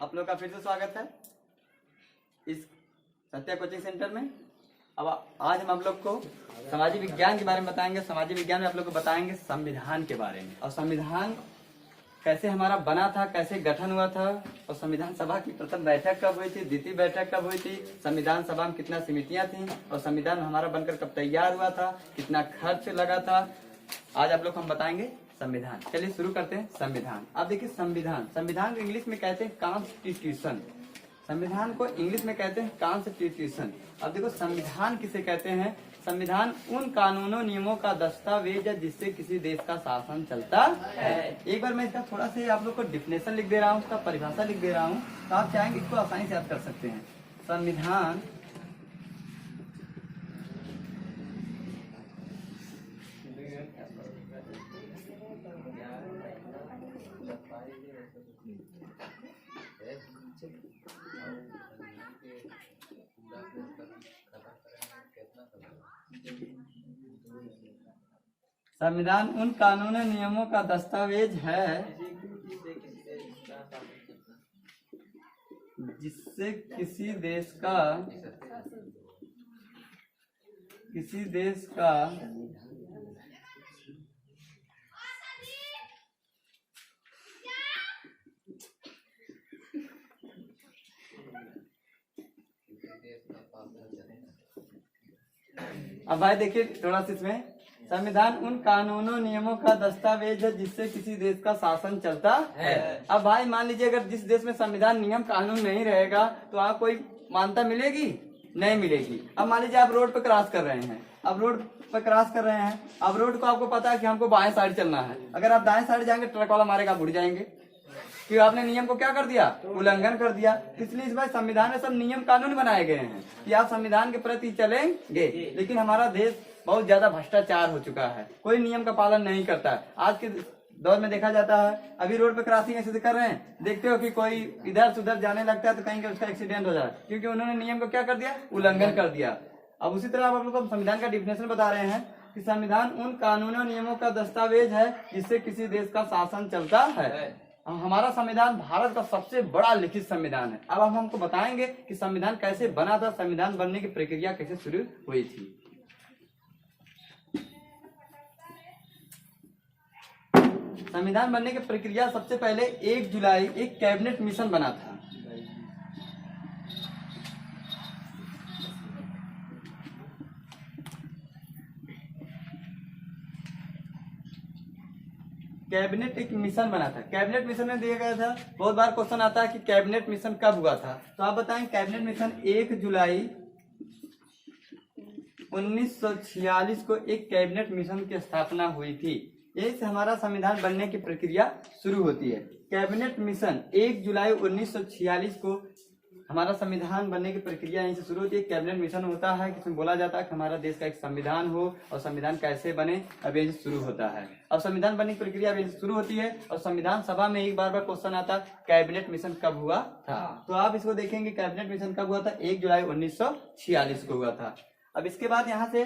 आप लोग का फिर से स्वागत है इस सत्या कोचिंग सेंटर में। अब आज हम आप लोग को सामाजिक विज्ञान के बारे में बताएंगे। सामाजिक विज्ञान में आप लोग को बताएंगे संविधान के बारे में, और संविधान कैसे हमारा बना था, कैसे गठन हुआ था, और संविधान सभा की प्रथम बैठक कब हुई थी, द्वितीय बैठक कब हुई थी, संविधान सभा में कितना समितियां थी, और संविधान हमारा बनकर कब तैयार हुआ था, कितना खर्च लगा था। आज आप लोग को हम बताएंगे संविधान। चलिए शुरू करते हैं। संविधान, अब देखिए संविधान, संविधान को इंग्लिश में कहते हैं कॉन्स्टिट्यूशन। संविधान को इंग्लिश में कहते हैं कॉन्स्टिट्यूशन। अब देखो संविधान किसे कहते हैं। संविधान उन कानूनों नियमों का दस्तावेज है जिससे किसी देश का शासन चलता है। एक बार मैं इसका थोड़ा सा आप लोग को डिफिनेशन लिख दे रहा हूँ, उसका परिभाषा लिख दे रहा हूँ, तो आप चाहेंगे इसको आसानी से याद कर सकते हैं। संविधान संविधान उन कानूनी नियमों का दस्तावेज है जिससे किसी देश का अब भाई देखिए थोड़ा सा इसमें, संविधान उन कानूनों नियमों का दस्तावेज है जिससे किसी देश का शासन चलता है। अब भाई मान लीजिए अगर जिस देश में संविधान नियम कानून नहीं रहेगा तो वहाँ कोई मान्यता मिलेगी? नहीं मिलेगी। अब मान लीजिए आप रोड पर क्रॉस कर रहे हैं, अब रोड पर क्रॉस कर रहे हैं, अब रोड को आपको पता है कि हमको बाएं साइड चलना है। अगर आप दाएं साइड जाएंगे ट्रक वाला मारेगा, आप उड़ जाएंगे, कि आपने नियम को क्या कर दिया, उल्लंघन कर दिया। इसलिए इस बार संविधान में सब नियम कानून बनाए गए हैं कि आप संविधान के प्रति चलेंगे। लेकिन हमारा देश बहुत ज्यादा भ्रष्टाचार हो चुका है, कोई नियम का पालन नहीं करता है। आज के दौर में देखा जाता है, अभी रोड पे क्रॉसिंग ऐसे कर रहे हैं, देखते हो कि कोई इधर से उधर जाने लगता है तो कहीं उसका एक्सीडेंट हो जाए, क्योंकि उन्होंने नियम को क्या कर दिया, उल्लंघन कर दिया। अब उसी तरह आप लोग को संविधान का डिफिनेशन बता रहे हैं कि संविधान उन कानूनों नियमों का दस्तावेज है जिससे किसी देश का शासन चलता है। हमारा संविधान भारत का सबसे बड़ा लिखित संविधान है। अब हम हमको बताएंगे कि संविधान कैसे बना था, संविधान बनने की प्रक्रिया कैसे शुरू हुई थी। संविधान बनने की प्रक्रिया सबसे पहले 1 जुलाई एक कैबिनेट मिशन बना था। कैबिनेट एक मिशन बना था। कैबिनेट मिशन में दिया गया था, बहुत बार क्वेश्चन आता है कि कैबिनेट मिशन कब हुआ था, तो आप बताएं। कैबिनेट मिशन 1 जुलाई 1946 को एक कैबिनेट मिशन की स्थापना हुई थी। यही से हमारा संविधान बनने की प्रक्रिया शुरू होती है। कैबिनेट मिशन 1 जुलाई 1946 को हमारा संविधान बनने की प्रक्रिया यहीं से शुरू होती है। कैबिनेट मिशन होता है, जिसमें बोला जाता है कि हमारा देश का एक संविधान हो, और संविधान कैसे बने, अब यहीं से शुरू होता है। अब संविधान बनने की प्रक्रिया यहीं से शुरू होती है, और संविधान सभा में एक बार क्वेश्चन आता है कैबिनेट मिशन कब हुआ था। तो आप इसको देखेंगे कैबिनेट मिशन कब हुआ था, 1 जुलाई 1946 को हुआ था। अब इसके बाद यहाँ से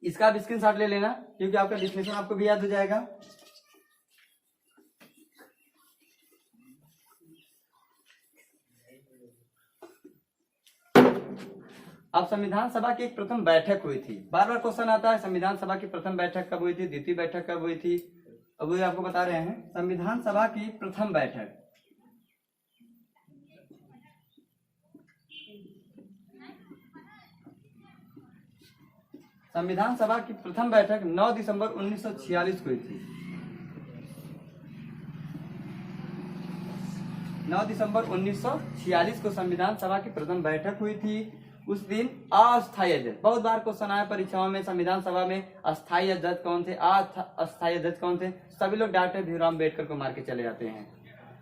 इसका आप स्क्रीनशॉट ले लेना, क्योंकि आपका डिफिनेशन आपको भी याद हो जाएगा। अब संविधान सभा की एक प्रथम बैठक हुई थी। बार बार क्वेश्चन आता है संविधान सभा की प्रथम बैठक कब हुई थी, द्वितीय बैठक कब हुई थी। अब वो आपको बता रहे हैं संविधान सभा की प्रथम बैठक संविधान सभा की प्रथम बैठक 9 दिसंबर 1946 को हुई थी। 9 दिसंबर 1946 को संविधान सभा की प्रथम बैठक हुई थी। उस दिन अस्थायी अध्यक्ष, बहुत बार क्वेश्चन आया परीक्षाओं में, संविधान सभा में अस्थायी अध्यक्ष कौन थे, अस्थायी अध्यक्ष कौन थे। सभी लोग डॉक्टर भीमराव अम्बेडकर को मार के चले जाते हैं,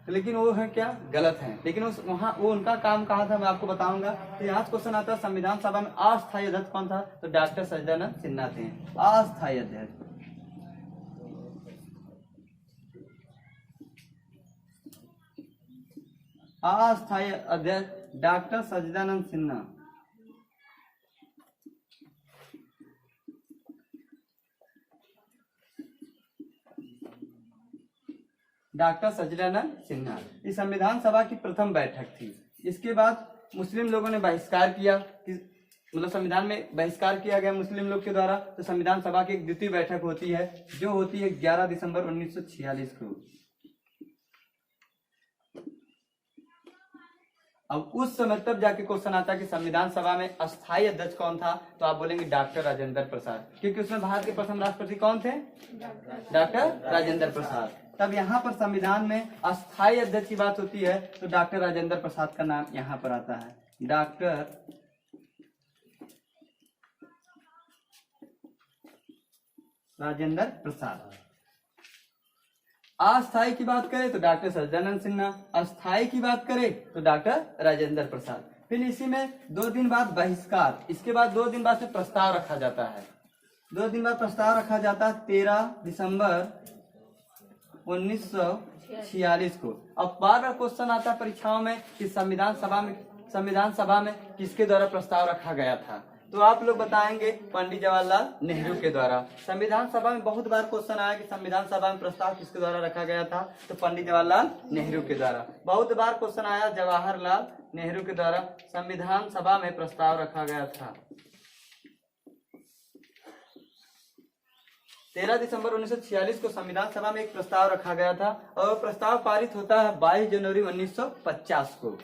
लेकिन वो है क्या, गलत है। लेकिन उस वहाँ वो उनका काम कहा था, मैं आपको बताऊंगा। तो यहाँ क्वेश्चन आता है संविधान सभा में अस्थायी अध्यक्ष कौन था, तो डॉक्टर सच्चिदानंद सिन्हा थे अस्थायी अध्यक्ष। अस्थायी अध्यक्ष डॉक्टर सच्चिदानंद सिन्हा। डॉक्टर सचिदानंद सिन्हा। इस संविधान सभा की प्रथम बैठक थी। इसके बाद मुस्लिम लोगों ने बहिष्कार किया, मतलब संविधान में बहिष्कार किया गया मुस्लिम लोग के द्वारा। तो संविधान सभा की एक द्वितीय बैठक होती है जो होती है 11 दिसंबर 1946 को। अब उस समय तब जाके क्वेश्चन आता है कि संविधान सभा में अस्थायी अध्यक्ष कौन था, तो आप बोलेंगे डॉक्टर राजेंद्र प्रसाद, क्योंकि उसमें भारत के प्रथम राष्ट्रपति कौन थे, डॉक्टर राजेंद्र प्रसाद। तब यहाँ पर संविधान में अस्थायी अध्यक्ष की बात होती है तो डॉक्टर राजेंद्र प्रसाद का नाम यहाँ पर आता है, डॉक्टर राजेंद्र प्रसाद। अस्थायी की बात करें तो डॉक्टर सचिदानंद सिन्हा, अस्थायी की बात करें तो डॉक्टर राजेंद्र प्रसाद। फिर इसी में 2 दिन बाद बहिष्कार, इसके बाद 2 दिन बाद से प्रस्ताव रखा जाता है। 2 दिन बाद प्रस्ताव रखा जाता है 13 दिसंबर 1946 को। अब बार क्वेश्चन आता है परीक्षाओं में कि संविधान सभा में किसके द्वारा प्रस्ताव रखा गया था, तो आप लोग बताएंगे पंडित जवाहरलाल नेहरू के द्वारा। संविधान सभा में बहुत बार क्वेश्चन आया कि संविधान सभा में प्रस्ताव किसके द्वारा रखा गया था, तो पंडित जवाहरलाल नेहरू के द्वारा। बहुत बार क्वेश्चन आया जवाहरलाल नेहरू के द्वारा संविधान सभा में प्रस्ताव रखा गया था। 13 दिसंबर 1946 को संविधान सभा में एक प्रस्ताव रखा गया था और प्रस्ताव पारित होता है 22 जनवरी 1950 को।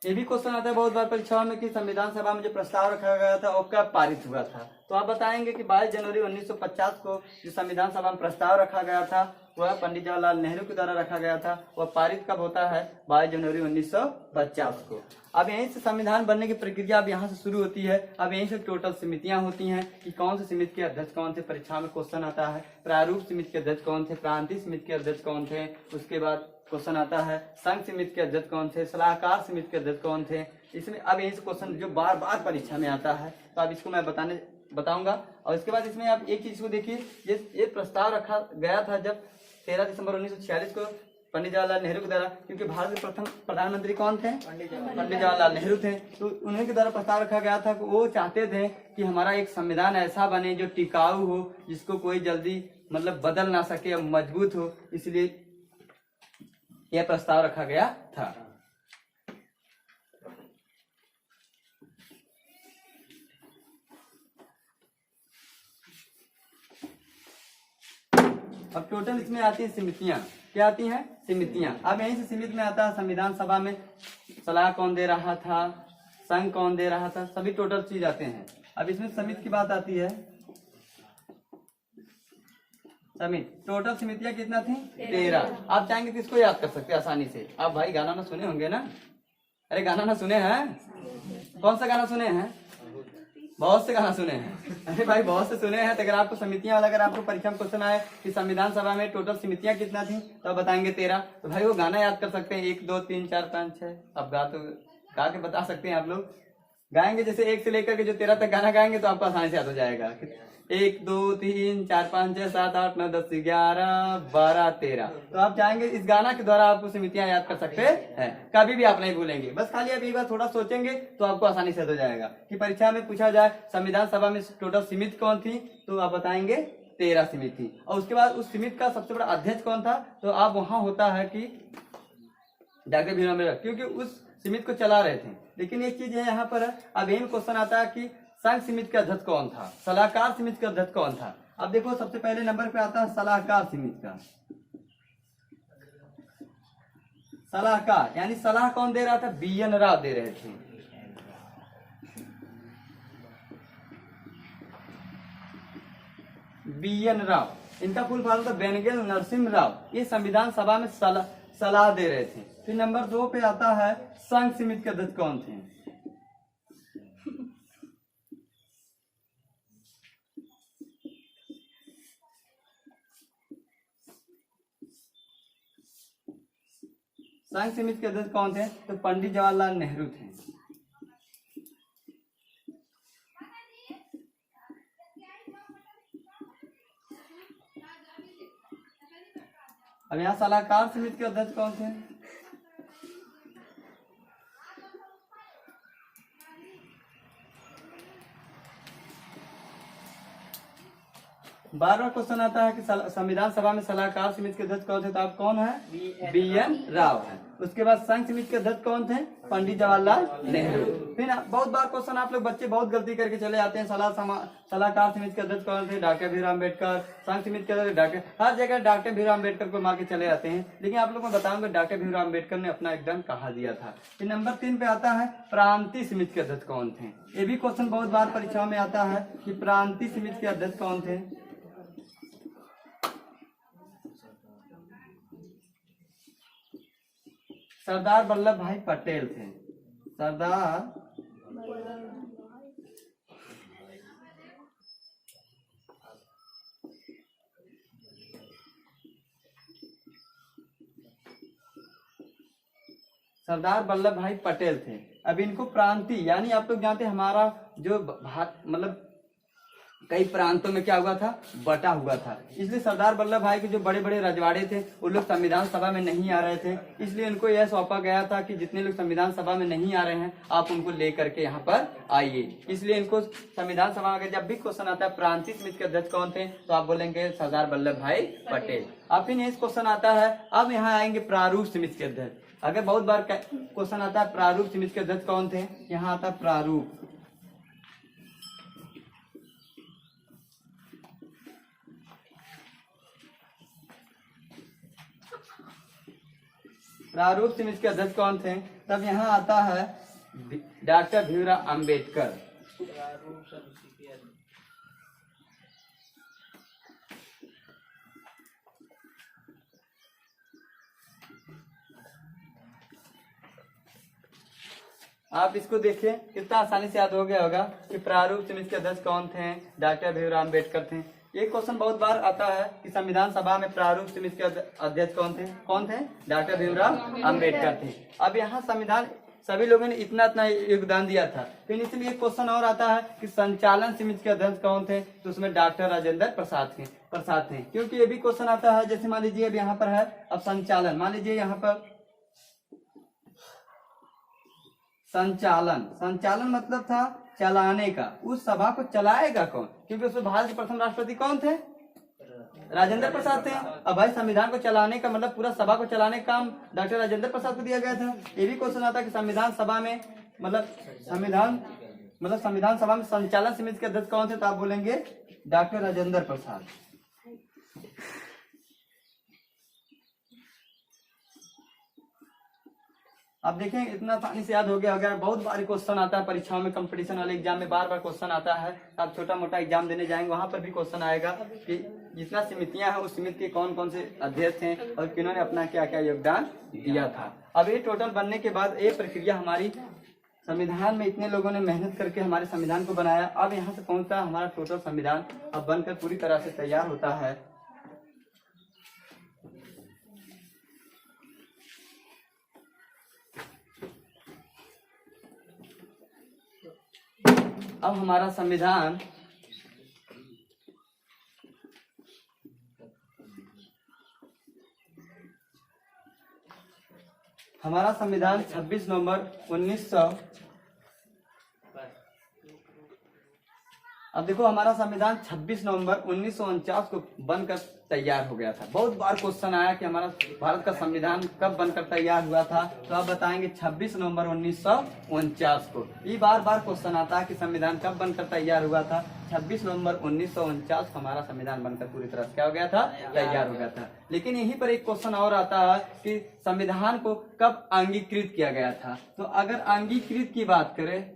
ये भी क्वेश्चन आता है बहुत बार परीक्षाओं में कि संविधान सभा में जो प्रस्ताव रखा गया था वो कब पारित हुआ था, तो आप बताएंगे कि 22 जनवरी 1950 को जो संविधान सभा में प्रस्ताव रखा गया था वह पंडित जवाहरलाल नेहरू के द्वारा रखा गया था। वह पारित कब होता है, 22 जनवरी 1950 को। अब यहीं से संविधान बनने की प्रक्रिया अब यहाँ से शुरू होती है। अब यहीं से टोटल समितियां होती हैं कि कौन सी समिति के अध्यक्ष कौन थे, परीक्षा में क्वेश्चन आता है। प्रारूप समिति के अध्यक्ष कौन थे, प्रांतीय समिति के अध्यक्ष कौन थे, उसके बाद क्वेश्चन आता है संघ समिति के अध्यक्ष कौन थे, सलाहकार समिति के अध्यक्ष कौन थे। इसमें अब यही से क्वेश्चन जो बार बार परीक्षा में आता है, तो अब इसको मैं बताऊंगा। और इसके बाद इसमें आप एक चीज को देखिए, ये प्रस्ताव रखा गया था जब 13 दिसंबर 1946 को पंडित जवाहरलाल नेहरू के द्वारा, क्योंकि भारत के प्रथम प्रधानमंत्री कौन थे, पंडित जवाहरलाल नेहरू थे। तो उन्हीं के द्वारा प्रस्ताव रखा गया था कि वो चाहते थे कि हमारा एक संविधान ऐसा बने जो टिकाऊ हो, जिसको कोई जल्दी मतलब बदल ना सके, मजबूत हो, इसलिए यह प्रस्ताव रखा गया था। अब टोटल इसमें आती है समितियां, क्या आती हैं, समितियां। अब यहीं से समिति में आता है संविधान सभा में सलाह कौन दे रहा था, संघ कौन दे रहा था, सभी टोटल चीज आते हैं। अब इसमें समिति की बात आती है, समिति टोटल समितियां कितना थी, 13। आप चाहेंगे तो इसको याद कर सकते हैं आसानी से। आप भाई गाना ना सुने होंगे ना, अरे गाना ना सुने हैं, कौन सा गाना सुने हैं, बहुत से गाना सुने हैं, अरे भाई बहुत से सुने हैं। तो अगर आपको समितियां वाला, अगर आपको परीक्षा में क्वेश्चन आए कि संविधान सभा में टोटल समितियां कितना थी, तो आप बताएंगे 13। तो भाई वो गाना याद कर सकते हैं, 1 2 3 4 5 6। अब गा के बता सकते हैं आप लोग, गाएंगे जैसे 1 से लेकर के जो 13 तक गाना गाएंगे तो आपको आसानी से याद हो जाएगा। 1 2 3 4 5 6 7 8 9 10 11 12 13। तो आप चाहेंगे इस गाना के द्वारा आपको समितियां याद कर सकते हैं, कभी भी आप नहीं भूलेंगे। बस खाली आप एक बार थोड़ा सोचेंगे तो आपको आसानी से याद हो जाएगा। कि परीक्षा में पूछा जाए संविधान सभा में टोटल समिति कौन थी, तो आप बताएंगे 13 समिति। और उसके बाद उस समिति का सबसे बड़ा अध्यक्ष कौन था, तो आप वहां होता है कि डॉक्टर भीमराव अम्बेडकर, क्योंकि उस समिति को चला रहे थे। लेकिन एक चीज है यहाँ पर, अब यही क्वेश्चन आता है कि संघ समिति का अध्यक्ष कौन था, सलाहकार समिति का अध्यक्ष कौन था। अब देखो सबसे पहले नंबर पे आता है सलाहकार समिति का। सलाहकार यानी सलाह कौन दे रहा था, BN राव दे रहे थे। BN राव, इनका फुल फॉर्म था बेनगेल नरसिम्हा राव। ये संविधान सभा में सलाह दे रहे थे। फिर नंबर 2 पे आता है संघ समिति के अध्यक्ष कौन थे, संघ समिति के अध्यक्ष कौन थे, तो पंडित जवाहरलाल नेहरू थे। अब यहाँ सलाहकार समिति के अध्यक्ष कौन थे, बार बार क्वेश्चन आता है कि संविधान सभा में सलाहकार समिति के अध्यक्ष कौन थे, तो आप कौन है, BN राव है। उसके बाद संघ समिति के अध्यक्ष कौन थे, पंडित जवाहरलाल नेहरू। फिर बहुत बार क्वेश्चन आप लोग बच्चे बहुत गलती करके चले आते हैं, सलाहकार समिति के अध्यक्ष कौन थे, डॉक्टर भीमराव अम्बेडकर। संघ समिति के अध्यक्ष डॉक्टर, हर जगह डॉक्टर भीमराव अम्बेडकर को मार के चले आते हैं, लेकिन आप लोग को बताऊंगा डॉक्टर भीमराव अम्बेडकर ने अपना योगदान कहाँ दिया था। फिर नंबर 3 पे आता है प्रांतीय समिति के अध्यक्ष कौन थे। ये भी क्वेश्चन बहुत बार परीक्षाओं में आता है कि प्रांतीय समिति के अध्यक्ष कौन थे। सरदार वल्लभ भाई पटेल थे। सरदार वल्लभ भाई पटेल थे। अब इनको प्रांतीय, यानी आप लोग जानते हैं हमारा जो मतलब कई प्रांतों में क्या हुआ था, बटा हुआ था, इसलिए सरदार वल्लभ भाई के जो बड़े बड़े रजवाड़े थे वो लोग संविधान सभा में नहीं आ रहे थे, इसलिए उनको यह सौंपा गया था कि जितने लोग संविधान सभा में नहीं आ रहे हैं आप उनको लेकर के यहाँ पर आइए। इसलिए इनको संविधान सभा में जब भी क्वेश्चन आता है प्रांतीय समिति के अध्यक्ष कौन थे, तो आप बोलेंगे सरदार वल्लभ भाई पटेल। अब फिर नेक्स्ट क्वेश्चन आता है, अब यहाँ आएंगे प्रारूप समिति के अध्यक्ष। अगर बहुत बार क्वेश्चन आता है प्रारूप समिति के अध्यक्ष कौन थे, यहाँ आता है प्रारूप। प्रारूप समिति के अध्यक्ष कौन थे, तब यहाँ आता है डॉक्टर भीमराव अम्बेडकर। आप इसको देखिए कितना आसानी से याद हो गया होगा कि प्रारूप समिति के अध्यक्ष कौन थे, डॉक्टर भीमराव अम्बेडकर थे। ये क्वेश्चन बहुत बार आता है कि संविधान सभा में प्रारूप समिति के अध्यक्ष कौन थे, डॉक्टर भीमराव अम्बेडकर थे। अब यहाँ संविधान सभी लोगों ने इतना योगदान दिया था। फिर इसलिए क्वेश्चन और आता है कि संचालन समिति के अध्यक्ष कौन थे, तो उसमें डॉक्टर राजेंद्र प्रसाद थे। क्योंकि ये भी क्वेश्चन आता है, जैसे मान लीजिए अब यहाँ पर है, अब संचालन, मान लीजिए यहाँ पर संचालन मतलब था चलाने का, उस सभा को चलाएगा कौन, क्योंकि उसमें भारत के प्रथम राष्ट्रपति कौन थे, राजेंद्र प्रसाद थे। अब भाई संविधान को चलाने का मतलब पूरा सभा को चलाने का काम डॉक्टर राजेंद्र प्रसाद को दिया गया था। ये भी क्वेश्चन आता है कि संविधान सभा में संविधान सभा में संचालन समिति के अध्यक्ष कौन थे, तो आप बोलेंगे डॉक्टर राजेंद्र प्रसाद। अब देखें इतना आसानी से याद हो गया। अगर बहुत बार क्वेश्चन आता है परीक्षाओं में, कंपटीशन वाले एग्जाम में बार बार क्वेश्चन आता है। आप छोटा मोटा एग्जाम देने जाएंगे वहां पर भी क्वेश्चन आएगा कि जितना समितियां हैं उस समिति के कौन कौन से अध्यक्ष हैं और किन्होंने अपना क्या क्या योगदान दिया था। अब ये टोटल बनने के बाद ये प्रक्रिया हमारी संविधान में इतने लोगों ने मेहनत करके हमारे संविधान को बनाया। अब यहाँ से पहुंचता हमारा टोटल संविधान, अब बनकर पूरी तरह से तैयार होता है। अब हमारा संविधान हमारा संविधान 26 नवंबर 1900, अब देखो हमारा संविधान 26 नवंबर 1949 को बनकर तैयार हो गया था। बहुत बार क्वेश्चन आया कि हमारा भारत का संविधान कब बनकर तैयार हुआ था, तो आप बताएंगे 26 नवंबर 1949 को। ये बार बार क्वेश्चन आता है कि संविधान कब बनकर तैयार हुआ था। 26 नवंबर 1949 को हमारा संविधान बनकर पूरी तरह से क्या हो गया था, तैयार हो गया था। लेकिन यहीं पर एक क्वेश्चन और आता है कि संविधान को कब अंगीकृत किया गया था। तो अगर अंगीकृत की बात करें,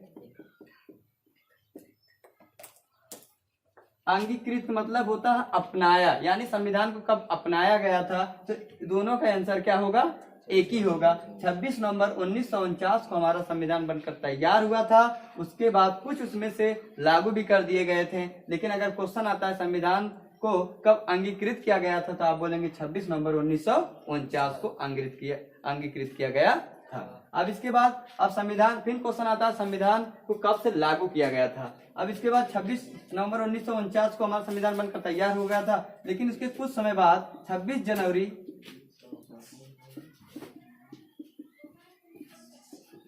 अंगीकृत मतलब होता है अपनाया, यानी संविधान को कब अपनाया गया था, तो दोनों का आंसर क्या होगा, एक ही होगा। 26 नवंबर 1949 को हमारा संविधान बनकर तैयार हुआ था। उसके बाद कुछ उसमें से लागू भी कर दिए गए थे। लेकिन अगर क्वेश्चन आता है संविधान को कब अंगीकृत किया गया था, तो आप बोलेंगे 26 नवंबर 1949 को अंगीकृत किया गया था। अब इसके बाद अब संविधान, फिर क्वेश्चन आता है संविधान को कब से लागू किया गया था। अब इसके बाद 26 नवंबर 1949 को हमारा संविधान बनकर तैयार हो गया था। लेकिन उसके कुछ समय बाद 26 जनवरी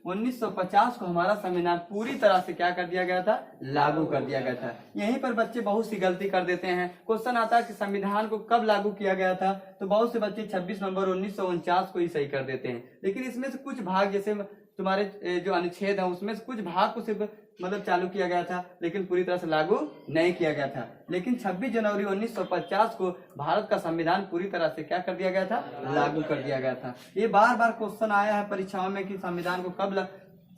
1950 को हमारा संविधान पूरी तरह से क्या कर दिया गया था, लागू कर दिया गया था। यहीं पर बच्चे बहुत सी गलती कर देते हैं। क्वेश्चन आता है कि संविधान को कब लागू किया गया था, तो बहुत से बच्चे 26 नवंबर 1949 को ही सही कर देते हैं। लेकिन इसमें से कुछ भाग, जैसे तुम्हारे जो अनुच्छेद है उसमें से कुछ भाग को सिर्फ मतलब चालू किया गया था, लेकिन पूरी तरह से लागू नहीं किया गया था। लेकिन 26 जनवरी 1950 को भारत का संविधान पूरी तरह से क्या कर दिया गया था, लागू कर दिया गया था। ये बार बार क्वेश्चन आया है परीक्षाओं में कि संविधान को कब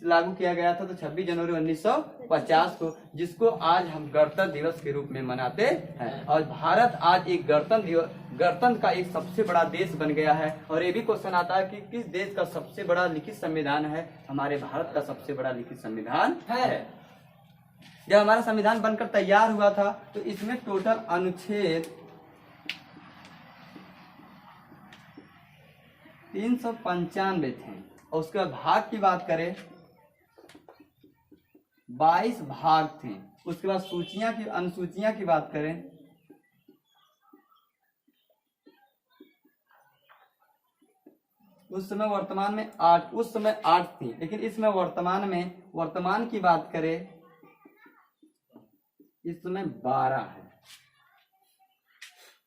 लागू किया गया था, तो 26 जनवरी 1950 को, जिसको आज हम गणतंत्र दिवस के रूप में मनाते हैं। और भारत आज एक गणतंत्र का एक सबसे बड़ा देश बन गया है। और ये भी क्वेश्चन आता है कि किस देश का सबसे बड़ा लिखित संविधान है, हमारे भारत का सबसे बड़ा लिखित संविधान है। जब हमारा संविधान बनकर तैयार हुआ था तो इसमें टोटल अनुच्छेद 395 थे, और उसके बाद भाग की बात करें 22 भाग थे। उसके बाद अनुसूचियां की बात करें उस समय वर्तमान में 8 थी, लेकिन इसमें वर्तमान की बात करें इस समय 12 है।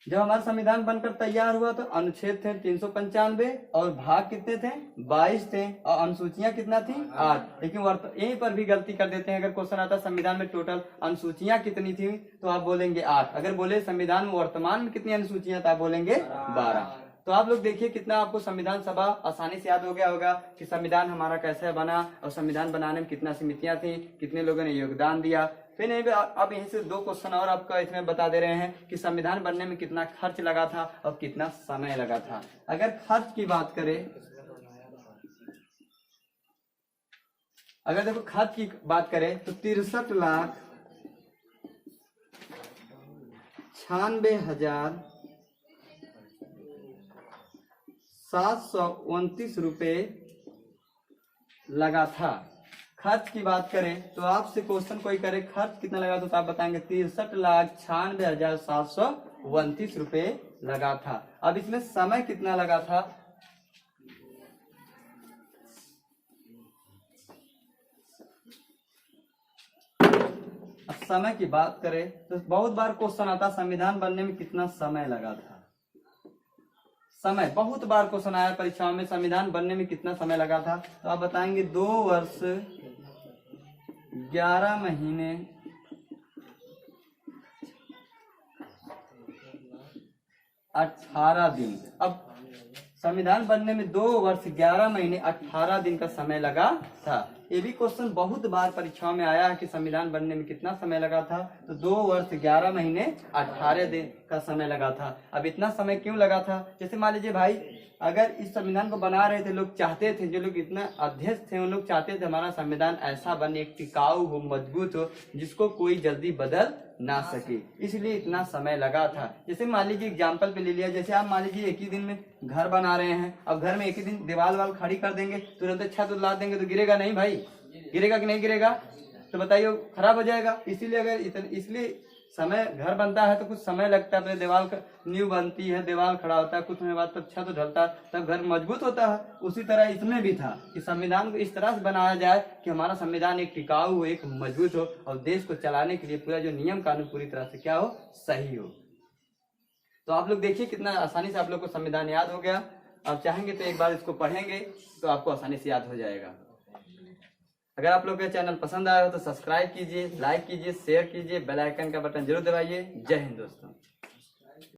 जब हमारा संविधान बनकर तैयार हुआ तो अनुच्छेद थे 395 और भाग कितने थे, 22 थे, और अनुसूचियां कितना थी, 8। लेकिन यहीं पर भी गलती कर देते हैं। अगर क्वेश्चन आता है संविधान में टोटल अनुसूचियां कितनी थी, तो आप बोलेंगे 8। अगर बोले संविधान में वर्तमान में कितनी अनुसूचियां, तो आप बोलेंगे 12। तो आप लोग देखिए कितना आपको संविधान सभा आसानी से याद हो गया होगा कि संविधान हमारा कैसे बना और संविधान बनाने में कितना समितियां थी, कितने लोगों ने योगदान दिया। फिर नहीं, अब यहीं से 2 क्वेश्चन और आपका इसमें बता दे रहे हैं कि संविधान बनने में कितना खर्च लगा था और कितना समय लगा था। अगर खर्च की बात करें, अगर देखो खर्च की बात करें तो 63,96,729 रुपए लगा था। खर्च की बात करें तो आपसे क्वेश्चन कोई करे खर्च कितना लगा, तो आप बताएंगे 63,96,729 रुपए लगा था। अब इसमें समय कितना लगा था, अब समय की बात करें तो बहुत बार क्वेश्चन आता संविधान बनने में कितना समय लगा था। समय बहुत बार क्वेश्चन आया परीक्षाओं में, संविधान बनने में कितना समय लगा था, तो आप बताएंगे 2 वर्ष 11 महीने 18 दिन। अब संविधान बनने में 2 वर्ष 11 महीने 18 दिन का समय लगा था। ये भी क्वेश्चन बहुत बार परीक्षाओं में आया है कि संविधान बनने में कितना समय लगा था, तो 2 वर्ष 11 महीने 18 दिन का समय लगा था। अब इतना समय क्यों लगा था, जैसे मान लीजिए भाई अगर इस संविधान को बना रहे थे, लोग चाहते थे, जो लोग इतना अध्यक्ष थे उन लोग चाहते थे हमारा संविधान ऐसा बने, एक टिकाऊ हो, मजबूत हो, जिसको कोई जल्दी बदल ना सके, इसलिए इतना समय लगा था। जैसे मान लीजिए एग्जाम्पल पे ले लिया, जैसे आप मान लीजिए एक ही दिन में घर बना रहे हैं, अब घर में एक ही दिन दीवार वाल खड़ी कर देंगे, तुरंत छत उला देंगे तो गिरेगा नहीं भाई, गिरेगा कि नहीं गिरेगा, तो बताइए खराब हो जाएगा। इसीलिए इसलिए समय घर बनता है तो कुछ समय लगता है, दीवार नींव बनती है, दीवार खड़ा होता है, कुछ समय बाद तब छत ढलता है, तब घर मजबूत होता है। उसी तरह इसमें भी था कि संविधान को इस तरह से बनाया जाए कि हमारा संविधान एक टिकाऊ हो, एक मजबूत हो, और देश को चलाने के लिए पूरा जो नियम कानून पूरी तरह से क्या हो, सही हो। तो आप लोग देखिए कितना आसानी से आप लोग को संविधान याद हो गया। आप चाहेंगे तो एक बार इसको पढ़ेंगे तो आपको आसानी से याद हो जाएगा। अगर आप लोग का चैनल पसंद आया हो तो सब्सक्राइब कीजिए, लाइक कीजिए, शेयर कीजिए, बेल आइकन का बटन जरूर दबाइए। जय हिंद दोस्तों।